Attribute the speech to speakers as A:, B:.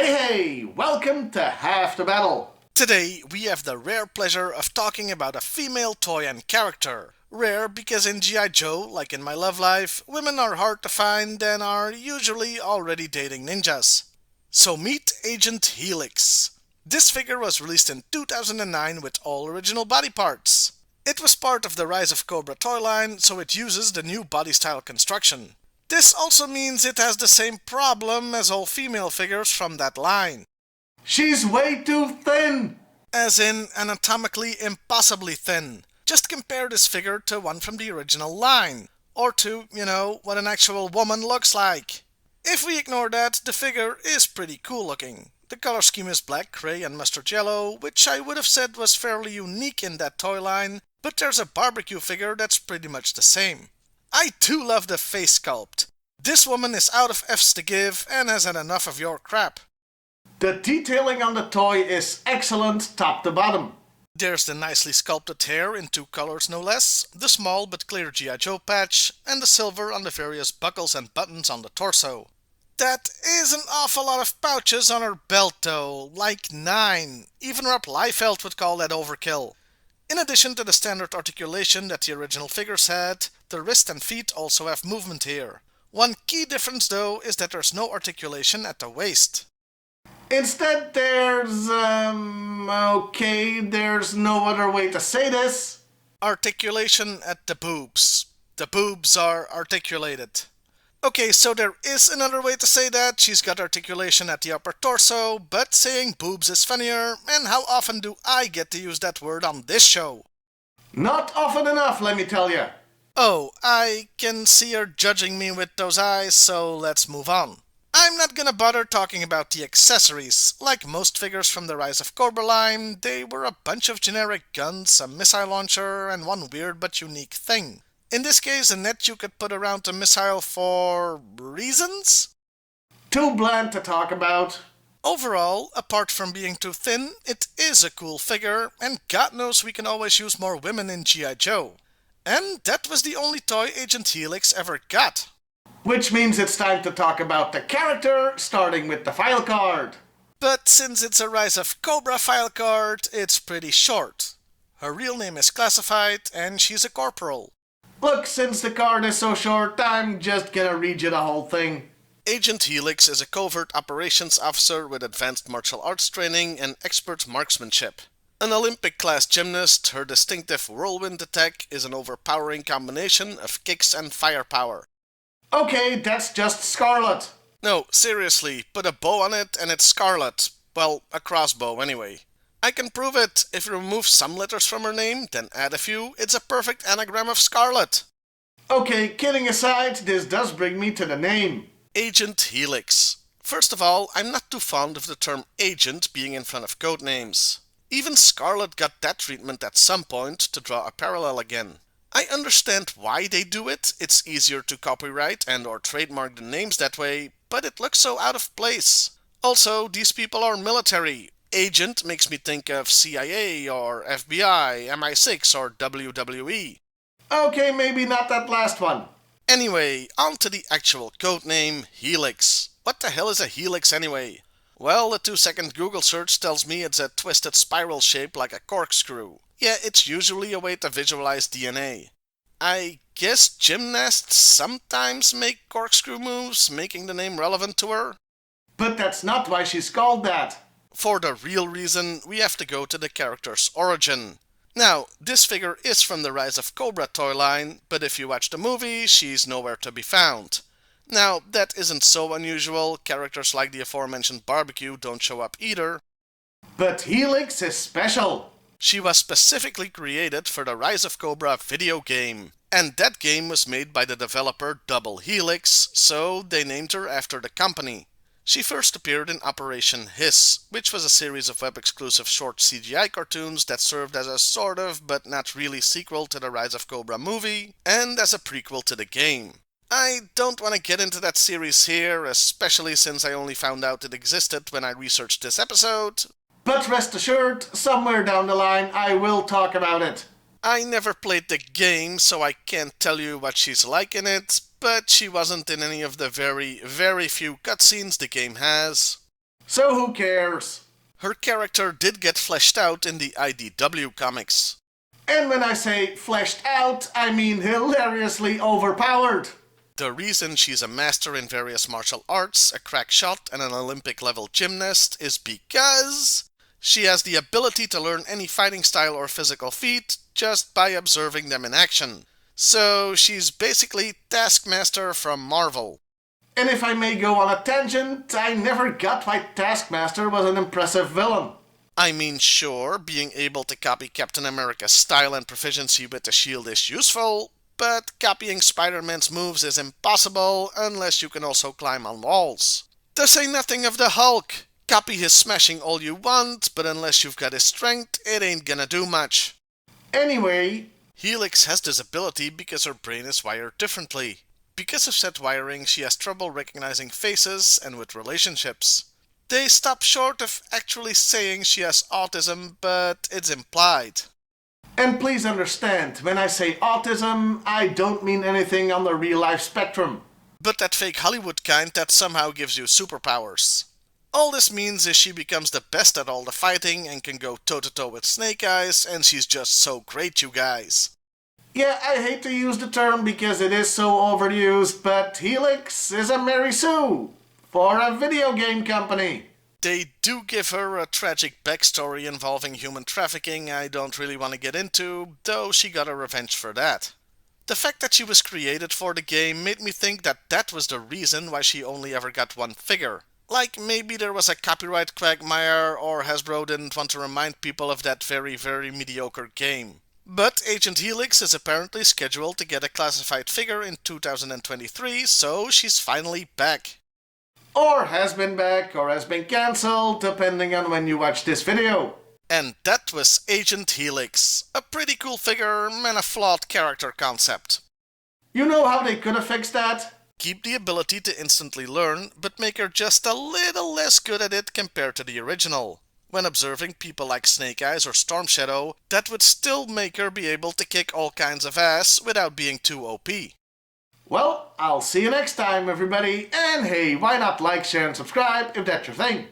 A: Hey, welcome to Half the Battle.
B: Today, we have the rare pleasure of talking about a female toy and character. Rare because in G.I. Joe, like in my love life, women are hard to find and are usually already dating ninjas. So meet Agent Helix. This figure was released in 2009 with all original body parts. It was part of the Rise of Cobra toy line, so it uses the new body style construction. This also means it has the same problem as all female figures from that line.
A: She's way too thin.
B: As in anatomically impossibly thin. Just compare this figure to one from the original line. Or to, what an actual woman looks like. If we ignore that, the figure is pretty cool looking. The color scheme is black, grey and mustard yellow, which I would have said was fairly unique in that toy line, but there's a barbecue figure that's pretty much the same. I too love the face sculpt. This woman is out of F's to give and has had enough of your crap.
A: The detailing on the toy is excellent top to bottom.
B: There's the nicely sculpted hair in two colors no less, the small but clear G.I.Joe patch, and the silver on the various buckles and buttons on the torso. That is an awful lot of pouches on her belt though, like 9. Even Rob Liefeld would call that overkill. In addition to the standard articulation that the original figures had, the wrist and feet also have movement here. One key difference though is that there's no articulation at the waist.
A: Instead, there's no other way to say this.
B: Articulation at the boobs. The boobs are articulated. Okay, so there is another way to say that. She's got articulation at the upper torso, but saying boobs is funnier, and how often do I get to use that word on this show?
A: Not often enough, let me tell you.
B: Oh, I can see her judging me with those eyes, so let's move on. I'm not gonna bother talking about the accessories. Like most figures from the Rise of Cobra line, they were a bunch of generic guns, a missile launcher, and one weird but unique thing. In this case, a net you could put around the missile for reasons?
A: Too bland to talk about.
B: Overall, apart from being too thin, it is a cool figure, and God knows we can always use more women in G.I. Joe. And that was the only toy Agent Helix ever got.
A: Which means it's time to talk about the character, starting with the file card.
B: But since it's a Rise of Cobra file card, it's pretty short. Her real name is classified, and she's a corporal.
A: Look, since the card is so short, I'm just gonna read you the whole thing.
B: Agent Helix is a covert operations officer with advanced martial arts training and expert marksmanship. An Olympic-class gymnast, her distinctive whirlwind attack is an overpowering combination of kicks and firepower.
A: Okay, that's just Scarlet.
B: No, seriously, put a bow on it and it's Scarlet. Well, a crossbow anyway. I can prove it. If you remove some letters from her name, then add a few, it's a perfect anagram of Scarlet.
A: Okay, kidding aside, this does bring me to the name.
B: Agent Helix. First of all, I'm not too fond of the term agent being in front of code names. Even Scarlet got that treatment at some point, to draw a parallel again. I understand why they do it. It's easier to copyright and or trademark the names that way, but it looks so out of place. Also, these people are military. Agent makes me think of CIA or FBI, MI6 or WWE.
A: Okay, maybe not that last one.
B: Anyway, on to the actual codename, Helix. What the hell is a helix anyway? Well, a 2-second Google search tells me it's a twisted spiral shape like a corkscrew. Yeah, it's usually a way to visualize DNA. I guess gymnasts sometimes make corkscrew moves, making the name relevant to her?
A: But that's not why she's called that.
B: For the real reason, we have to go to the character's origin. Now, this figure is from the Rise of Cobra toy line, but if you watch the movie, she's nowhere to be found. Now, that isn't so unusual. Characters like the aforementioned barbecue don't show up either.
A: But Helix is special.
B: She was specifically created for the Rise of Cobra video game. And that game was made by the developer Double Helix, so they named her after the company. She first appeared in Operation Hiss, which was a series of web-exclusive short CGI cartoons that served as a sort of, but not really sequel to the Rise of Cobra movie, and as a prequel to the game. I don't want to get into that series here, especially since I only found out it existed when I researched this episode.
A: But rest assured, somewhere down the line I will talk about it.
B: I never played the game, so I can't tell you what she's like in it, but she wasn't in any of the very, very few cutscenes the game has.
A: So who cares?
B: Her character did get fleshed out in the IDW comics.
A: And when I say fleshed out, I mean hilariously overpowered.
B: The reason she's a master in various martial arts, a crack shot, and an Olympic-level gymnast is because she has the ability to learn any fighting style or physical feat just by observing them in action. So she's basically Taskmaster from Marvel.
A: And if I may go on a tangent, I never got why Taskmaster was an impressive villain.
B: I mean, sure, being able to copy Captain America's style and proficiency with the shield is useful, but copying Spider-Man's moves is impossible unless you can also climb on walls. To say nothing of the Hulk. Copy his smashing all you want, but unless you've got his strength, it ain't gonna do much.
A: Anyway,
B: Helix has this ability because her brain is wired differently. Because of said wiring, she has trouble recognizing faces and with relationships. They stop short of actually saying she has autism, but it's implied.
A: and please understand, when I say autism, I don't mean anything on the real-life spectrum.
B: But that fake Hollywood kind that somehow gives you superpowers. All this means is she becomes the best at all the fighting and can go toe-to-toe with Snake Eyes, and she's just so great, you guys.
A: Yeah, I hate to use the term because it is so overused, but Helix is a Mary Sue for a video game company.
B: They do give her a tragic backstory involving human trafficking I don't really want to get into, though she got her revenge for that. The fact that she was created for the game made me think that that was the reason why she only ever got one figure. Like maybe there was a copyright quagmire or Hasbro didn't want to remind people of that very, very mediocre game. But Agent Helix is apparently scheduled to get a classified figure in 2023, so she's finally back.
A: Or has been back, or has been cancelled, depending on when you watch this video.
B: And that was Agent Helix. A pretty cool figure and a flawed character concept.
A: You know how they could have fixed that?
B: Keep the ability to instantly learn, but make her just a little less good at it compared to the original. When observing people like Snake Eyes or Storm Shadow, that would still make her be able to kick all kinds of ass without being too OP.
A: Well, I'll see you next time, everybody. And hey, why not like, share, and subscribe if that's your thing?